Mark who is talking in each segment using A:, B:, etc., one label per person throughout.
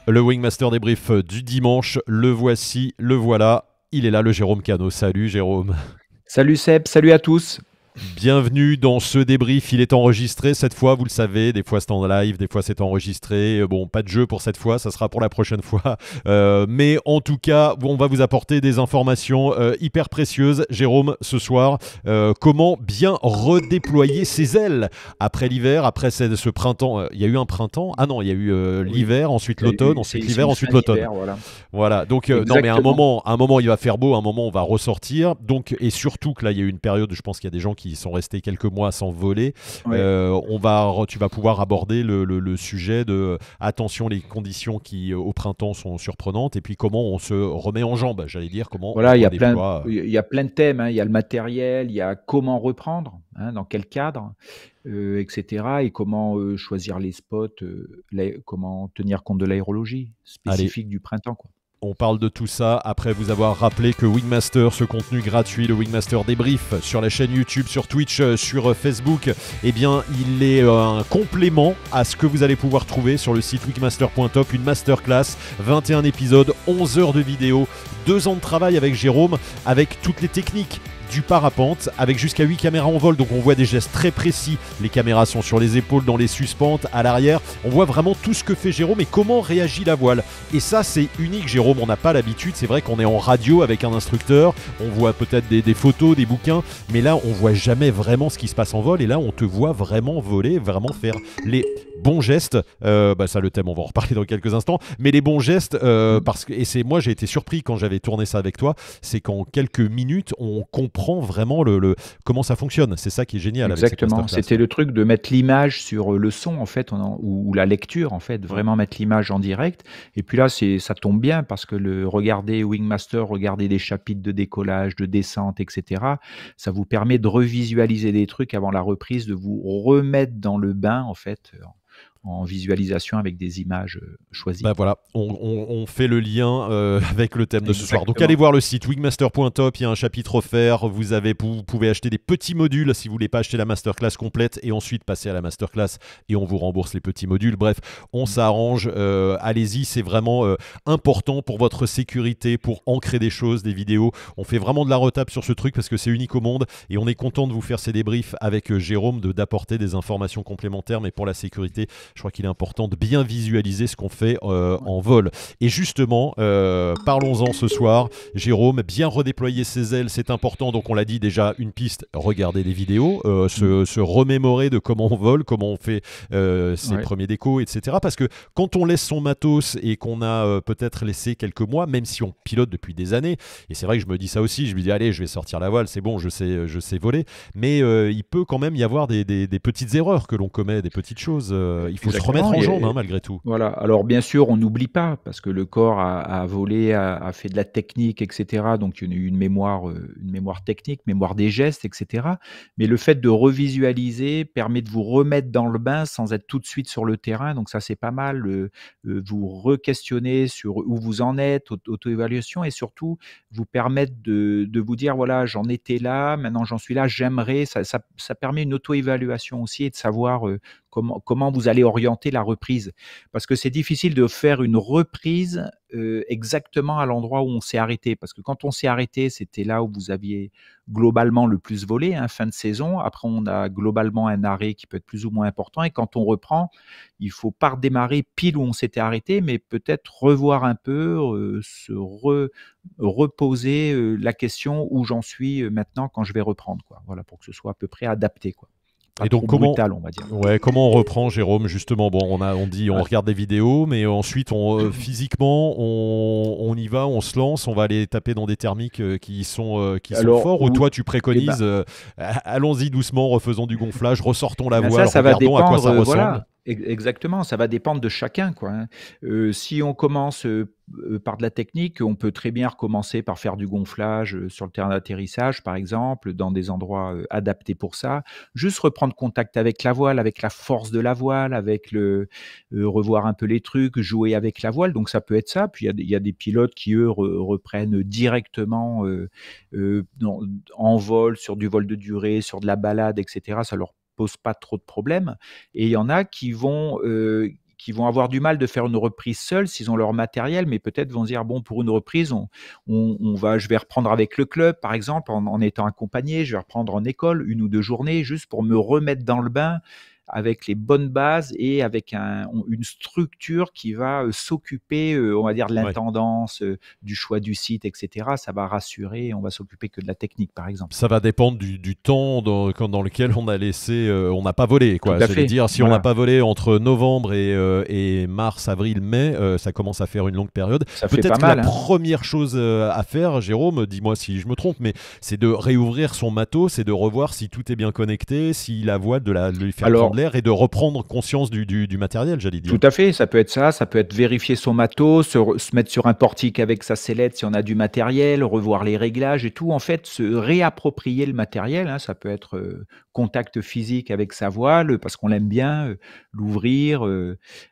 A: Le Wingmaster débrief du dimanche, le voici, le voilà. Il est là, le Jérôme Cano. Salut Jérôme.
B: Salut Seb, salut à tous.
A: Bienvenue dans ce débrief. Il est enregistré cette fois, vous le savez. Des fois c'est en live, des fois c'est enregistré. Bon, pas de jeu pour cette fois, ça sera pour la prochaine fois. Mais en tout cas, on va vous apporter des informations hyper précieuses. Jérôme, ce soir, comment bien redéployer ses ailes après l'hiver, après ce printemps. Il y a eu un printemps. Ah non, il y a eu
B: Oui,
A: l'hiver, ensuite
B: il y a
A: l'automne,
B: eu,
A: ensuite
B: c'est
A: l'hiver,
B: une
A: ensuite
B: fin
A: l'automne.
B: d'hiver, voilà.
A: Voilà, donc non mais
B: Exactement.
A: un moment il va faire beau, un moment on va ressortir. Donc et surtout que là il y a eu une période, je pense qu'il y a des gens qui sont restés quelques mois sans voler.
B: Ouais.
A: Tu vas pouvoir aborder le sujet de attention les conditions qui au printemps sont surprenantes et puis comment on se remet en jambe. J'allais dire comment on
B: Voilà,
A: redéploie.
B: il y a plein de thèmes, hein. Il y a le matériel, il y a comment reprendre, hein, dans quel cadre, etc. Et comment choisir les spots, comment tenir compte de l'aérologie
A: Allez,
B: spécifique du printemps, quoi.
A: on parle de tout ça après vous avoir rappelé que Wingmaster, ce contenu gratuit, le Wingmaster débrief sur la chaîne YouTube, sur Twitch, sur Facebook, eh bien il est un complément à ce que vous allez pouvoir trouver sur le site wingmaster.top, une masterclass, 21 épisodes, 11 heures de vidéo, 2 ans de travail avec Jérôme, avec toutes les techniques du parapente, avec jusqu'à 8 caméras en vol, donc on voit des gestes très précis. Les caméras sont sur les épaules, dans les suspentes, à l'arrière. On voit vraiment tout ce que fait Jérôme et comment réagit la voile. Et ça, c'est unique, Jérôme. On n'a pas l'habitude. C'est vrai qu'on est en radio avec un instructeur. On voit peut-être des photos, des bouquins. Mais là, on voit jamais vraiment ce qui se passe en vol. Et là, on te voit vraiment voler, vraiment faire les bons gestes. Ça, le thème, on va en reparler dans quelques instants. Mais les bons gestes, parce que, et c'est moi, j'ai été surpris quand j'avais tourné ça avec toi. C'est qu'en quelques minutes, on comprend vraiment comment ça fonctionne. C'est ça qui est génial avec cette
B: Exactement.
A: masterclass,
B: C'était
A: quoi.
B: le truc de mettre l'image sur le son, en fait, ou la lecture, en fait,
A: Mm.
B: vraiment mettre l'image en direct. Et puis là, ça tombe bien parce que regarder Wingmaster, regarder des chapitres de décollage, de descente, etc., ça vous permet de revisualiser des trucs avant la reprise, de vous remettre dans le bain, en fait, en visualisation avec des images choisies,
A: Bah
B: quoi.
A: voilà, on fait le lien avec le thème de ce soir. Donc allez
B: Exactement.
A: voir le site wingmaster.top, il y a un chapitre offert. Vous pouvez acheter des petits modules si vous voulez pas acheter la masterclass complète et ensuite passer à la masterclass et on vous rembourse les petits modules. Bref, on
B: Mm.
A: s'arrange. Allez-y, c'est vraiment important pour votre sécurité, pour ancrer des choses, des vidéos. On fait vraiment de la retape sur ce truc parce que c'est unique au monde et on est content de vous faire ces débriefs avec Jérôme, d'apporter des informations complémentaires. Mais pour la sécurité, je crois qu'il est important de bien visualiser ce qu'on fait
B: Ouais.
A: en vol. Et justement, parlons-en ce soir. Jérôme, bien redéployer ses ailes, c'est important. Donc on l'a dit déjà, une piste, regarder des vidéos,
B: Mm.
A: se remémorer de comment on vole, comment on fait ses
B: Ouais.
A: premiers décos, etc. Parce que quand on laisse son matos et qu'on a peut-être laissé quelques mois, même si on pilote depuis des années, et c'est vrai que je me dis ça aussi, je me dis allez, je vais sortir la voile, c'est bon, je sais voler, mais il peut quand même y avoir des petites erreurs que l'on commet, des petites choses. Il faut se remettre
B: Exactement.
A: en jambe, hein, malgré tout.
B: Voilà, alors bien sûr, on n'oublie pas parce que le corps a volé, a fait de la technique, et cetera, donc il y a une mémoire technique, mémoire des gestes, et cetera. Mais le fait de revisualiser permet de vous remettre dans le bain sans être tout de suite sur le terrain, donc ça, c'est pas mal, vous re-questionner sur où vous en êtes, auto-évaluation et surtout vous permettre de vous dire: «Voilà, j'en étais là, maintenant j'en suis là, j'aimerais». Ça permet une auto-évaluation aussi et de savoir, comment vous allez orienter la reprise. Parce que c'est difficile de faire une reprise, exactement à l'endroit où on s'est arrêté. Parce que quand on s'est arrêté, c'était là où vous aviez globalement le plus volé, hein, fin de saison. Après, on a globalement un arrêt qui peut être plus ou moins important et quand on reprend, il faut pas redémarrer pile où on s'était arrêté, mais peut-être revoir un peu, reposer, la question: «Où j'en suis, maintenant quand je vais reprendre?» quoi. Voilà, pour que ce soit à peu près adapté, quoi. Pas
A: Et donc
B: trop
A: comment,
B: brutal, on va dire.
A: ouais, comment on reprend, Jérôme, justement? Bon, on dit, on
B: Ouais.
A: regarde des vidéos, mais ensuite, physiquement, on y va, on se lance, on va aller taper dans des thermiques qui sont
B: Alors
A: forts. Ou
B: oui,
A: toi, tu
B: eh ben
A: préconises, allons-y doucement, refaisons du gonflage, ressortons la
B: ça,
A: voile,
B: ça va
A: regardons à quoi
B: dépendre,
A: ça ressemble.
B: voilà, exactement, ça va dépendre de chacun, quoi, hein. Si on commence, par de la technique, on peut très bien recommencer par faire du gonflage, sur le terrain d'atterrissage, par exemple, dans des endroits, adaptés pour ça. Juste reprendre contact avec la voile, avec la force de la voile, avec revoir un peu les trucs, jouer avec la voile, donc ça peut être ça. Puis il y a des pilotes qui, eux, reprennent directement, dans en vol, sur du vol de durée, sur de la balade et cetera. Ça leur pose pas trop de problèmes et il y en a qui vont avoir du mal de faire une reprise seuls s'ils ont leur matériel, mais peut-être vont se dire: «Bon, pour une reprise, je vais reprendre avec le club, par exemple, en étant accompagné, je vais reprendre en école 1 ou 2 journées juste pour me remettre dans le bain avec les bonnes bases et avec une structure qui va, s'occuper, on va dire de
A: Ouais.
B: l'intendance, du choix du site et cetera. Ça va rassurer, on va s'occuper que de la technique, par exemple».
A: Ça va dépendre du temps dans lequel on n'a pas volé,
B: Tout
A: quoi.
B: à
A: J'allais
B: fait,
A: dire, si on n'a
B: voilà,
A: pas volé entre novembre et mars, avril, mai, ça commence à faire une longue période.
B: ça fait pas
A: Peut-être que la
B: mal, hein.
A: première chose à faire, Jérôme, dis-moi si je me trompe, mais c'est de réouvrir son matos et de revoir si tout est bien connecté, si la voile de lui faire prendre
B: Alors
A: l'air et de reprendre conscience du matériel, j'allais dire.
B: tout à fait, ça peut être vérifier son matos, se mettre sur un portique avec sa sellette si on a du matériel, revoir les réglages et tout. En fait, se réapproprier le matériel, hein, ça peut être, contact physique avec sa voile, parce qu'on l'aime bien, l'ouvrir,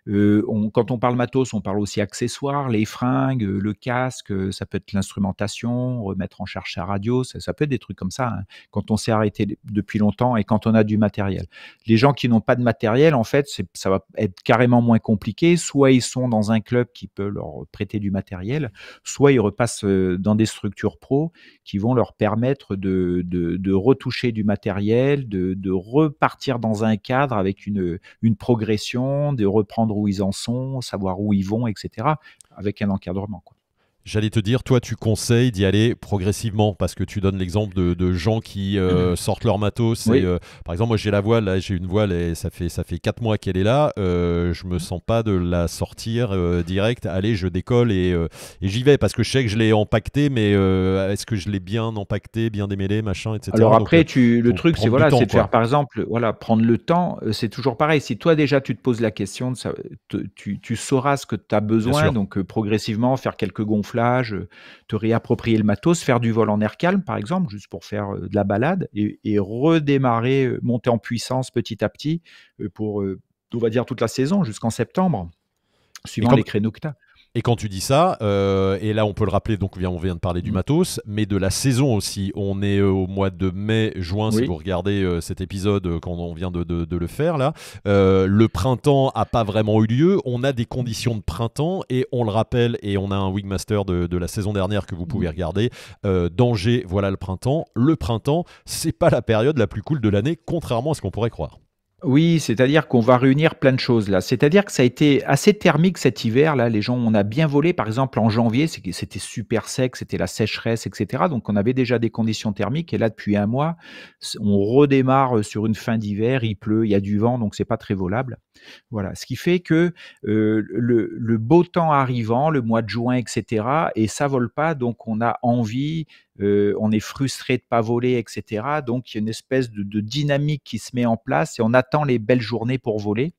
B: quand on parle matos, on parle aussi accessoires, les fringues, le casque, ça peut être l'instrumentation, remettre en charge sa radio, ça peut être des trucs comme ça, hein, quand on s'est arrêté depuis longtemps et quand on a du matériel. Les gens qui n'ont pas de matériel, en fait, ça va être carrément moins compliqué. Soit ils sont dans un club qui peut leur prêter du matériel, soit ils repassent dans des structures pro qui vont leur permettre de retoucher du matériel, de repartir dans un cadre avec une progression, de reprendre où ils en sont, savoir où ils vont, etc., avec un encadrement, quoi.
A: J'allais te dire, toi, tu conseilles d'y aller progressivement parce que tu donnes l'exemple de gens qui sortent leur matos.
B: Oui.
A: Par exemple, moi, j'ai la voile, là, j'ai une voile et ça fait 4 mois qu'elle est là. Je me sens pas de la sortir direct. Allez, je décolle et j'y vais parce que je sais que je l'ai empaqueté, mais est-ce que je l'ai bien empaqueté, bien démêlé, machin,
B: Alors
A: etc. Donc,
B: après, le
A: faut
B: truc, c'est
A: prendre du
B: voilà,
A: temps,
B: c'est de
A: quoi.
B: faire, par exemple, voilà, prendre le temps, c'est toujours pareil. Si toi déjà tu te poses la question de ça, tu sauras ce que tu as
A: Bien
B: besoin,
A: sûr.
B: donc progressivement faire quelques gonflages, te réapproprier le matos, faire du vol en air calme, par exemple, juste pour faire, de la balade et redémarrer, monter en puissance petit à petit, pour, on va dire toute la saison jusqu'en septembre,
A: Et
B: suivant
A: comme,
B: les créneaux que tu as.
A: Et quand tu dis ça, et là on peut le rappeler, donc on vient de parler du
B: Mmh.
A: matos, mais de la saison aussi. On est au mois de mai, juin, si vous
B: Oui.
A: regardez cet épisode quand on vient de le faire là. Le printemps a pas vraiment eu lieu. On a des conditions de printemps et on le rappelle, et on a un Wingmaster de la saison dernière que vous
B: Mmh.
A: pouvez regarder. Danger, voilà le printemps. Le printemps, c'est pas la période la plus cool de l'année, contrairement à ce qu'on pourrait croire.
B: Oui, c'est-à-dire qu'on va réunir plein de choses là. C'est-à-dire que ça a été assez thermique cet hiver là, les gens on a bien volé par exemple en janvier, c'était super sec, c'était la sécheresse et cetera, donc on avait déjà des conditions thermiques et là depuis un mois, on redémarre, sur une fin d'hiver, il pleut, il y a du vent, donc c'est pas très volable. Voilà, ce qui fait que, le beau temps arrivant, le mois de juin et cetera et ça vole pas donc on a envie, on est frustré de pas voler et cetera, donc il y a une espèce de dynamique qui se met en place et on attend les belles journées pour voler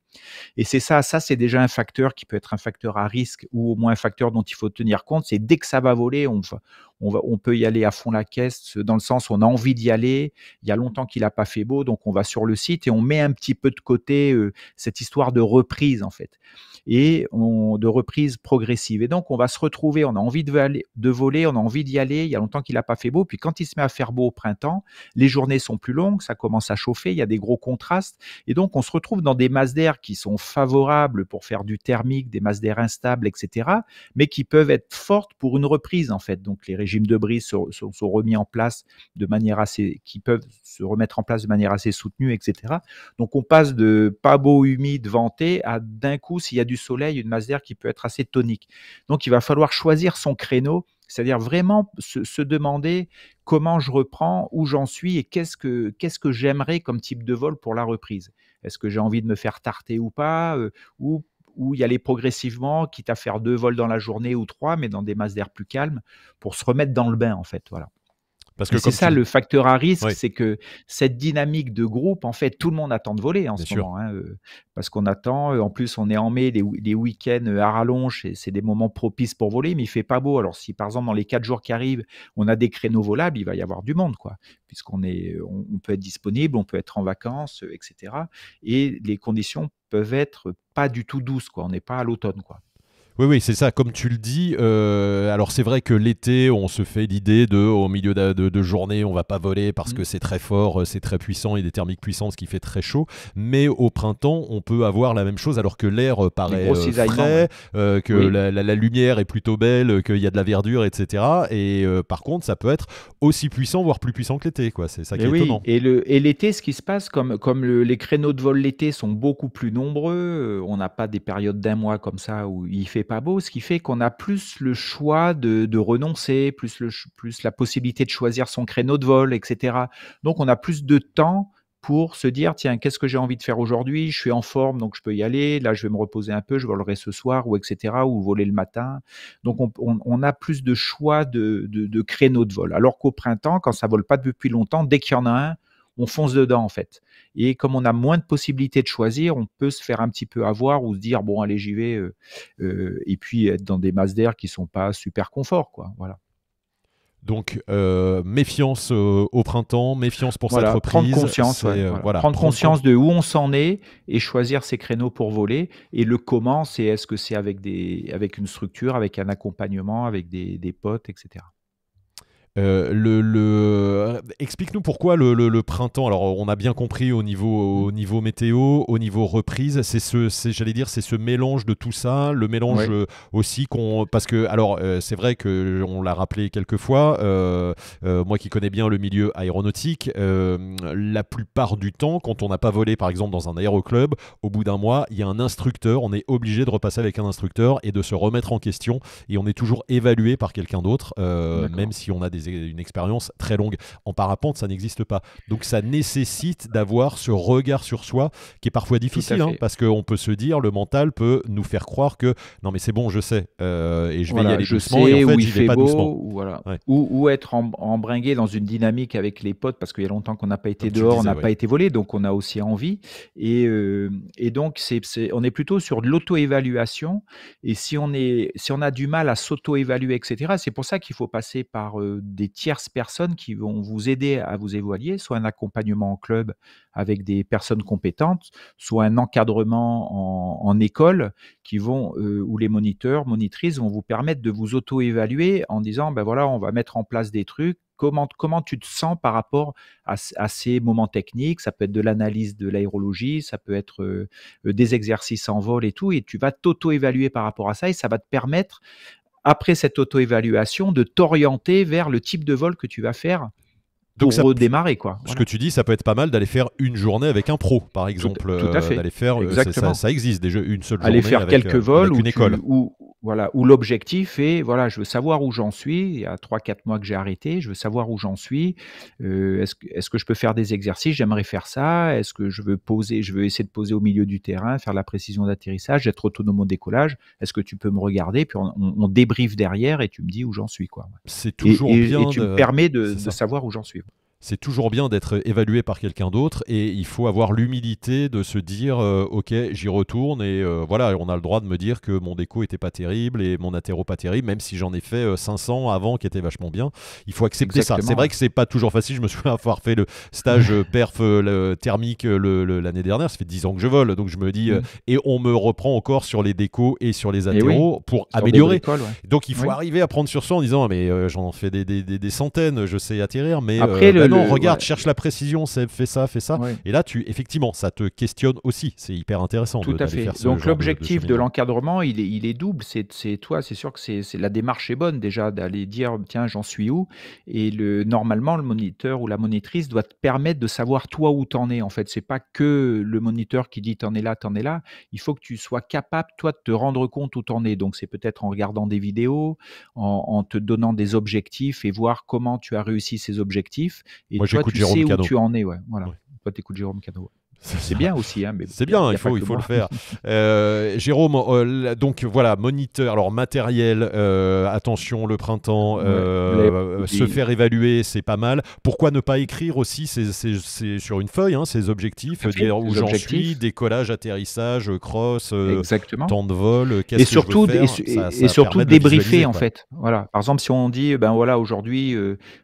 B: et c'est ça c'est déjà un facteur qui peut être un facteur à risque ou au moins un facteur dont il faut tenir compte. C'est dès que ça va voler, on peut y aller à fond la caisse, dans le sens où on a envie d'y aller. Il y a longtemps qu'il a pas fait beau, donc on va sur le site et on met un petit peu de côté, cette histoire de reprise, en fait de reprise progressive et donc on va se retrouver, on a envie de voler, on a envie d'y aller, il y a longtemps qu'il a pas fait beau, puis quand il se met à faire beau au printemps, les journées sont plus longues, ça commence à chauffer, il y a des gros contrastes et donc on se retrouve dans des masses d'air qui sont favorables pour faire du thermique, des masses d'air instables et cetera, mais qui peuvent être fortes pour une reprise, en fait. Donc les régimes de brise sont remis en place de manière assez qui peuvent se remettre en place de manière assez soutenue et cetera. Donc on passe de pas beau, humide, venté à d'un coup, s'il y a du soleil, une masse d'air qui peut être assez tonique. Donc il va falloir choisir son créneau, c'est-à-dire vraiment se demander comment je reprends, où j'en suis et qu'est-ce que j'aimerais comme type de vol pour la reprise. Est-ce que j'ai envie de me faire tarter ou pas, ou y aller progressivement, quitte à faire 2 vols dans la journée ou 3, mais dans des masses d'air plus calmes, pour se remettre dans le bain, en fait, voilà.
A: Parce que
B: Et c'est
A: comme tu
B: ça
A: dis,
B: le facteur à risque,
A: oui,
B: c'est que cette dynamique de groupe, en fait, tout le monde attend de voler en
A: bien
B: ce
A: sûr.
B: moment, hein, parce qu'on attend, en plus on est en mai, les week-ends, à rallonge, c'est des moments propices pour voler, mais il fait pas beau. Alors si par exemple dans les 4 jours qui arrivent, on a des créneaux volables, il va y avoir du monde quoi, on peut être disponible, on peut être en vacances, et cetera et les conditions peuvent être pas du tout douces quoi, on n'est pas à l'automne quoi.
A: Oui, oui, c'est ça, comme tu le dis. Alors, c'est vrai que l'été, on se fait l'idée au milieu de journée, on va pas voler parce
B: Mmh.
A: que c'est très fort, c'est très puissant, il y a des thermiques puissantes, ce qui fait très chaud. Mais au printemps, on peut avoir la même chose alors que l'air
B: Les
A: paraît
B: gros cisaillements, ouais.
A: frais, que
B: Oui.
A: la lumière est plutôt belle, qu'il y a de la verdure, etc. Et par contre, ça peut être aussi puissant, voire plus puissant que l'été, quoi. C'est ça qui
B: Et
A: est
B: oui,
A: étonnant.
B: et l'été, ce qui se passe, les créneaux de vol l'été sont beaucoup plus nombreux, on n'a pas des périodes d'un mois comme ça où il fait pas beau, ce qui fait qu'on a plus le choix de renoncer, plus la possibilité de choisir son créneau de vol, et cetera. Donc on a plus de temps pour se dire: «Tiens, qu'est-ce que j'ai envie de faire aujourd'hui? Je suis en forme, donc je peux y aller. Là, je vais me reposer un peu, je volerai ce soir» ou et cetera, ou voler le matin. Donc on a plus de choix de créneaux de vol. Alors qu'au printemps, quand ça vole pas depuis longtemps, dès qu'il y en a un, on fonce dedans en fait. Et comme on a moins de possibilités de choisir, on peut se faire un petit peu avoir ou se dire: «Bon allez, j'y vais», et puis être dans des masses d'air qui sont pas super confort quoi, voilà.
A: Donc, méfiance au printemps, méfiance pour cette
B: Voilà, prendre
A: reprise.
B: conscience,
A: C'est
B: ouais, voilà.
A: voilà,
B: Prendre conscience de où on s'en est et choisir ses créneaux pour voler et le comment, c'est est-ce que c'est avec une structure, avec un accompagnement, avec des potes et cetera.
A: Explique-nous pourquoi le printemps. Alors, on a bien compris
B: Mmh.
A: au niveau météo, au niveau reprise, j'allais dire, c'est ce mélange de tout ça, le mélange
B: Ouais,
A: aussi parce que, alors, c'est vrai que on l'a rappelé quelques fois. Moi qui connais bien le milieu aéronautique, la plupart du temps, quand on n'a pas volé, par exemple, dans un aéroclub, au bout d'un mois, il y a un instructeur. On est obligé de repasser avec un instructeur et de se remettre en question. Et on est toujours évalué par quelqu'un d'autre, même
B: d'accord.
A: si on a une expérience très longue. En parapente, ça n'existe pas. Donc ça nécessite d'avoir ce regard sur soi qui est parfois
B: Tout à
A: difficile, hein,
B: fait.
A: parce qu'on peut se dire, le mental peut nous faire croire que non mais c'est bon, je sais, et je vais y
B: Voilà,
A: aller
B: je
A: doucement, et en
B: sais où
A: fait
B: il
A: j'y vais
B: fait
A: pas doucement.
B: beau, ou voilà,
A: Ouais,
B: ou être embringué dans une dynamique avec les potes parce qu'il y a longtemps qu'on n'a pas été
A: comme tu le
B: dehors, on
A: disais,
B: n'a
A: ouais.
B: pas été volé, donc on a aussi envie et donc on est plutôt sur de l'auto-évaluation et si on a du mal à s'auto-évaluer et cetera, c'est pour ça qu'il faut passer par, des tierces personnes qui vont vous aider à vous évaluer, soit un accompagnement en club avec des personnes compétentes, soit un encadrement en école où les moniteurs, monitrices vont vous permettre de vous auto-évaluer en disant: «Ben voilà, on va mettre en place des trucs. Comment tu te sens par rapport à ces moments techniques?» Ça peut être de l'analyse de l'aérologie, ça peut être, des exercices en vol et tout et tu vas t'auto-évaluer par rapport à ça et ça va te permettre, après cette auto-évaluation, de t'orienter vers le type de vol que tu vas faire
A: Donc
B: pour
A: ça,
B: redémarrer, quoi.
A: ce que
B: Voilà.
A: tu dis, ça peut être pas mal d'aller faire une journée avec un pro, par
B: Tout
A: exemple,
B: tout à fait.
A: d'aller faire, ça,
B: Exactement.
A: ça existe déjà, une seule
B: Aller
A: journée
B: faire quelques vols
A: avec une école.
B: où l'objectif est, voilà, je veux savoir où j'en suis. Il y a 3 4 mois que j'ai arrêté, je veux savoir où j'en suis. Est-ce que je peux faire des exercices? J'aimerais faire ça. Est-ce que je veux essayer de poser au milieu du terrain, faire la précision d'atterrissage, être autonome au décollage. Est-ce que tu peux me regarder? Puis on débriefe derrière et tu me dis où j'en suis, quoi. Ouais.
A: C'est toujours
B: Et
A: bien
B: tu me
A: de...
B: permets
A: C'est
B: de
A: ça.
B: savoir où j'en suis.
A: C'est toujours bien d'être évalué par quelqu'un d'autre, et il faut avoir l'humilité de se dire ok, j'y retourne, et voilà, on a le droit de me dire que mon déco était pas terrible et mon attéro pas terrible, même si j'en ai fait 500 avant qui étaient vachement bien. Il faut accepter ça. C'est
B: Exactement,
A: vrai
B: ouais.
A: que c'est pas toujours facile. Je me souviens avoir fait le stage perf thermique l'année dernière. Ça fait 10 ans que je vole, donc je me dis
B: Mmh.
A: et on me reprend encore sur les décos et sur les
B: Et oui,
A: attéros pour
B: sorte de
A: améliorer.
B: bricole, ouais.
A: Donc il faut
B: Oui.
A: arriver à prendre sur soi en disant ah, mais j'en fais des centaines, je sais atterrir, mais
B: Après
A: bah non,
B: le
A: regarde,
B: ouais,
A: cherche la précision, fais ça, fais ça.
B: ouais.
A: Et là, effectivement, ça te questionne aussi. C'est hyper intéressant
B: Tout à
A: d'aller
B: fait.
A: faire ce
B: Donc
A: genre de
B: l'objectif de
A: cheminement.
B: l'encadrement, il est double. C'est sûr que c'est la démarche est bonne déjà d'aller dire: «Tiens, j'en suis où?» et normalement, le moniteur ou la monitrice doit te permettre de savoir toi où t'en es, en fait. C'est pas que le moniteur qui dit: «T'en es là, t'en es là». Il faut que tu sois capable, toi, de te rendre compte où t'en es. Donc c'est peut-être en regardant des vidéos, en te donnant des objectifs et voir comment tu as réussi ces objectifs et
A: Moi,
B: toi,
A: j'écoute
B: tu
A: Jérôme
B: sais où
A: Cano.
B: tu en es, ouais, voilà.
A: Ouais.
B: Toi, tu écoutes Jérôme Cano.
A: C'est
B: C'est
A: ça.
B: bien aussi, hein, mais
A: C'est
B: il y a
A: bien,
B: y a pas
A: il
B: que
A: faut le
B: moi.
A: faire. Jérôme, donc voilà, moniteur, alors matériel, attention, le printemps,
B: Ouais,
A: se
B: l'aérologie,
A: faire évaluer, c'est pas mal. Pourquoi ne pas écrire aussi c'est sur une feuille, hein, ses
B: tout
A: objectifs,
B: à fait,
A: dire où
B: ces
A: j'en suis,
B: objectifs,
A: décollage, atterrissage, cross,
B: exactement
A: temps de vol,
B: et
A: qu'est-ce que je veux
B: surtout d
A: faire,
B: et
A: ça
B: surtout
A: permet de le
B: débriefer,
A: visualiser,
B: en
A: quoi.
B: fait. Voilà, par exemple, si on dit: «Ben, voilà, aujourd'hui,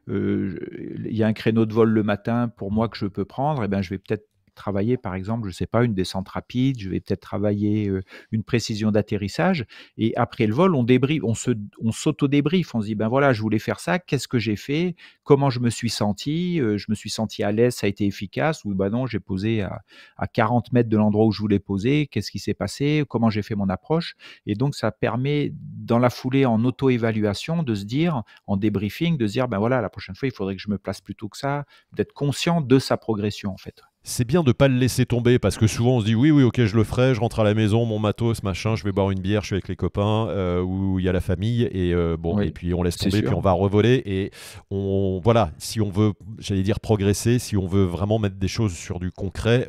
B: il y a un créneau de vol le matin pour moi que je peux prendre» et ben, je vais peut-être peut-être travailler, par exemple, je ne sais pas, une descente rapide, je vais peut-être travailler une précision d'atterrissage. Et après le vol, on débriefe, on s'auto-débriefe. On se dit, ben voilà, je voulais faire ça, qu'est-ce que j'ai fait? Comment je me suis senti? Je me suis senti à l'aise, ça a été efficace? Ou ben non, j'ai posé à 40 mètres de l'endroit où je voulais poser. Qu'est-ce qui s'est passé? Comment j'ai fait mon approche? Et donc, ça permet, dans la foulée, en auto-évaluation, de se dire, en débriefing, de se dire, ben voilà, la prochaine fois, il faudrait que je me place plus tôt que ça, d'être conscient de sa progression, en fait.
A: C'est bien de ne pas le laisser tomber parce que souvent on se dit oui, ok, je le ferai, je rentre à la maison, mon matos, machin, je vais boire une bière, je suis avec les copains où il y a la famille et et
B: Oui,
A: puis on laisse
B: c'est
A: tomber, puis
B: sûr.
A: on va revoler et voilà, si on veut, j'allais dire progresser, si on veut vraiment mettre des choses sur du concret,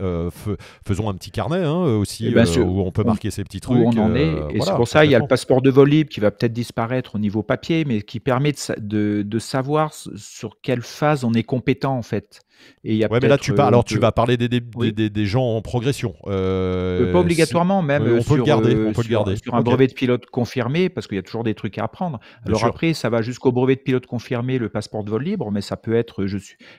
A: faisons un petit carnet
B: Et
A: aussi
B: bien
A: où on peut
B: on
A: marquer ces petits
B: où
A: trucs,
B: on en est, et c'est
A: voilà,
B: pour ça, il y a le
A: complètement.
B: passeport de vol libre qui va peut-être disparaître au niveau papier, mais qui permet de savoir sur quelle phase on est compétent, en fait. Et il y a
A: Ouais, mais là
B: peut-être, on
A: alors tu
B: peut
A: vas parler
B: oui?
A: des gens en progression.
B: Pas obligatoirement, même,
A: On peut le garder, on peut le garder.
B: sur un
A: Ok,
B: brevet de pilote confirmé, parce qu'il y a toujours des trucs à apprendre.
A: bien
B: Alors
A: sûr.
B: après, ça va jusqu'au brevet de pilote confirmé, le passeport de vol libre, mais ça peut être,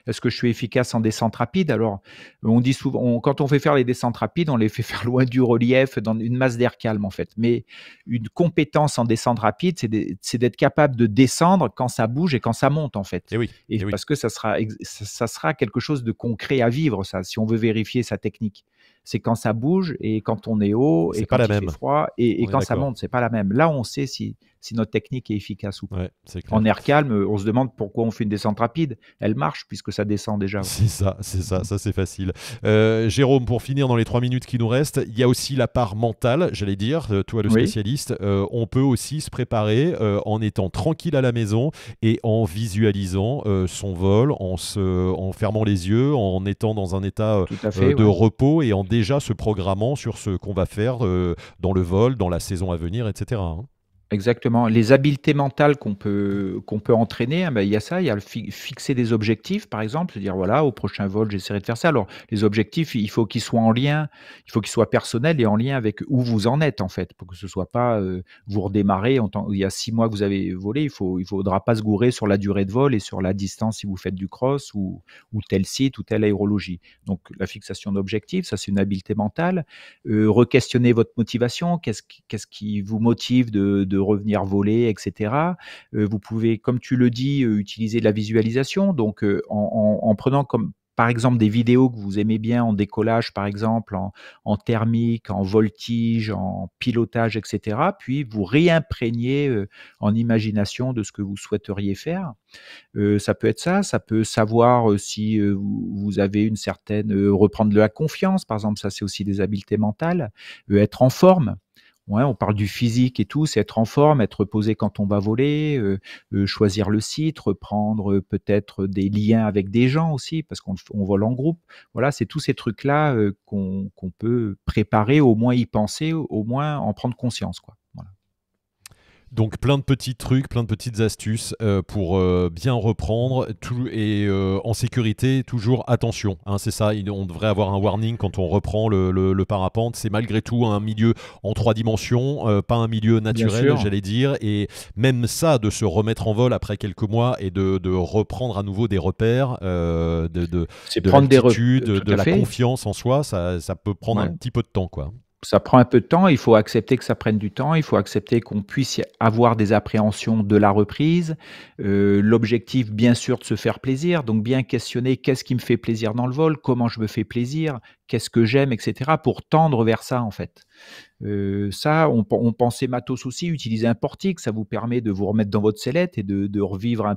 B: est-ce que je suis efficace en descente rapide? Alors, on dit souvent, quand on fait faire les descentes rapides, on les fait faire loin du relief, dans une masse d'air calme, en fait. Mais une compétence en descente rapide, c'est d'être capable de descendre quand ça bouge et quand ça monte, en fait.
A: Et oui,
B: Et
A: et oui.
B: parce que ça sera quelque chose de concret à vivre, ça, si on veut vérifier sa technique. C'est quand ça bouge et quand on est haut et
A: C'est pas la
B: quand il fait
A: même.
B: froid et
A: On est
B: quand ça
A: d'accord.
B: monte, c'est pas la même. Là, on sait si notre technique est efficace ou pas.
A: Ouais, c'est
B: En
A: clair.
B: air calme, on se demande pourquoi on fait une descente rapide. Elle marche puisque ça descend déjà.
A: C'est ça,
B: Mmh.
A: ça c'est facile. Jérôme, pour finir dans les 3 minutes qui nous restent, il y a aussi la part mentale, j'allais dire, toi le
B: Oui,
A: spécialiste, on peut aussi se préparer en étant tranquille à la maison et en visualisant son vol, en fermant les yeux, en étant dans un état
B: tout à fait,
A: de
B: ouais.
A: repos et en déjà se programmant sur ce qu'on va faire dans le vol, dans la saison à venir, etc. hein.
B: Exactement. Les habiletés mentales qu'on peut entraîner, hein, bah, il y a ça, il y a le fixer des objectifs, par exemple, se dire: «Voilà, au prochain vol, j'essaierai de faire ça». Alors, les objectifs, il faut qu'ils soient personnels et en lien avec où vous en êtes, en fait, pour que ce soit pas, vous redémarrez en temps il y a 6 mois que vous avez volé, il faudra pas se gourer sur la durée de vol et sur la distance si vous faites du cross ou tel site ou telle aérologie. Donc la fixation d'objectifs, ça, c'est une habileté mentale. Re-questionner votre motivation. Qu'est-ce qui vous motive de revenir voler, et cetera? Vous pouvez, comme tu le dis, utiliser de la visualisation, donc en prenant comme par exemple des vidéos que vous aimez bien en décollage, par exemple, en thermique, en voltige, en pilotage, et cetera, puis vous réimprégnez, en imagination de ce que vous souhaiteriez faire. Ça peut être ça, ça peut savoir, si, vous avez une certaine, reprendre de la confiance, par exemple, ça c'est aussi des habiletés mentales. Être en forme. Ouais, on parle du physique et tout, c'est être en forme, être reposé quand on va voler, choisir le site, reprendre, peut-être des liens avec des gens aussi, parce qu'on vole en groupe. Voilà, c'est tous ces trucs-là, qu'on peut préparer, au moins y penser, au moins en prendre conscience, quoi. Voilà.
A: Donc plein de petits trucs, plein de petites astuces pour bien reprendre tout, et en sécurité, toujours attention. Hein, c'est ça, on devrait avoir un warning quand on reprend le parapente. C'est malgré tout un milieu en 3 dimensions, pas un milieu
B: Bien
A: naturel,
B: sûr,
A: j'allais dire. Et même ça, de se remettre en vol après quelques mois et de reprendre à nouveau des repères,
B: c'est
A: de
B: prendre
A: l'altitude,
B: tout
A: de
B: à
A: la
B: fait,
A: confiance en soi, ça peut prendre un
B: ouais.
A: petit peu de temps, quoi.
B: Ça prend un peu de temps, il faut accepter que ça prenne du temps, il faut accepter qu'on puisse avoir des appréhensions de la reprise. L'objectif, bien sûr, de se faire plaisir, donc bien questionner: «Qu'est-ce qui me fait plaisir dans le vol? Comment je me fais plaisir? Qu'est-ce que j'aime?» et cetera, pour tendre vers ça, en fait. Ça, on pensait matos aussi, utiliser un portique, ça vous permet de vous remettre dans votre sellette et de revivre un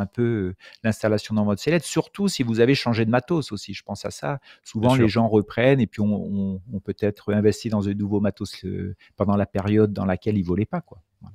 B: peu, l'installation dans votre sellette, surtout si vous avez changé de matos aussi, je pense à ça.
A: Bien
B: Souvent les
A: sûr.
B: gens reprennent et puis on peut-être investi dans un nouveau matos, pendant la période dans laquelle ils volaient pas, quoi. Voilà.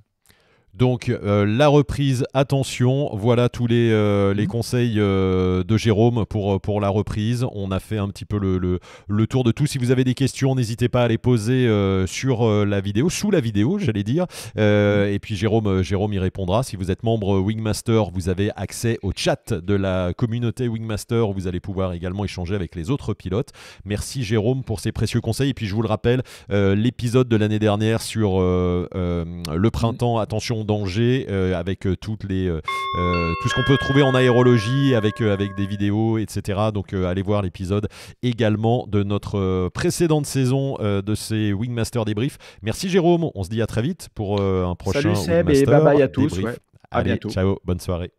A: Donc la reprise, attention, voilà tous les
B: Mmh.
A: conseils de Jérôme pour la reprise. On a fait un petit peu le tour de tout. Si vous avez des questions, n'hésitez pas à les poser sur la vidéo, sous la vidéo, j'allais dire.
B: Oui.
A: Et puis Jérôme y répondra. Si vous êtes membre Wingmaster, vous avez accès au chat de la communauté Wingmaster où vous allez pouvoir également échanger avec les autres pilotes. Merci Jérôme pour ces précieux conseils. Et puis je vous le rappelle, l'épisode de l'année dernière sur le
B: Mmh.
A: printemps, attention danger avec tout ce qu'on peut trouver en aérologie avec des vidéos, etc. Donc allez voir l'épisode également de notre précédente saison de ces Wingmaster débriefs. Merci Jérôme, on se dit à très vite pour un prochain
B: Salut Seb
A: Wingmaster
B: et bye bye à tous.
A: débrief.
B: Ouais. À
A: Allez,
B: bientôt.
A: ciao, bonne soirée.